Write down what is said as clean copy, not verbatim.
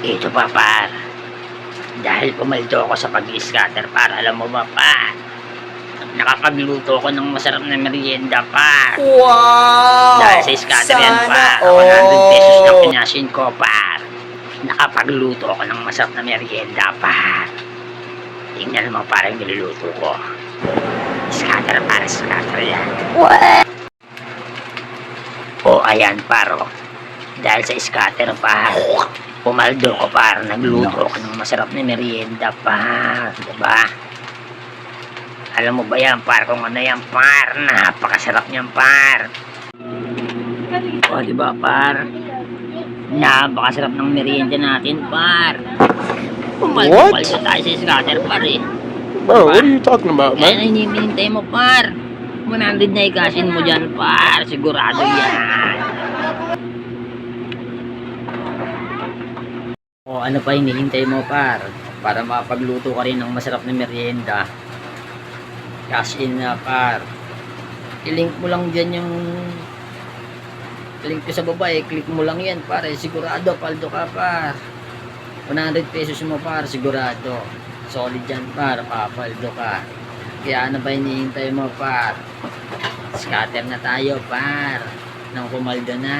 Ito pa par, dahil pumaldo ako sa pag-scatter par, alam mo ba par, nakapagluto ako ng masarap na merienda par. Wow! Dahil sa scatter yan par, Sana 100 pesos na all! pinashin ko par. Nakapagluto ako ng masarap na merienda par. Tingnan mo par yung niluluto ko. Scatter par, scatter yan. O ayan par, oh. Dahil sa scatter par, pumaldo ko par, nagluto ko ng masarap na merienda par, diba? Alam mo ba yan par, kung ano yan par, napakasarap niyan par. O diba par, napakasarap ng merienda natin par. Pumaldo tayo sa scatter par eh. Bro, what are you talking about, Kaya man? na hinihintay mo par, 100 na ikasin mo dyan par, sigurado yan. O ano pa hinihintay mo par, para makapagluto ka rin ng masarap na merienda. Cash in na par. I-link mo lang dyan yung link ko sa baba eh, click mo lang yan par, sigurado paldo ka par. 100 pesos mo par, sigurado. Solid yan par, papaldo ka. Kaya ano ba hinihintay mo par? Scatter na tayo par, nang pumaldo na.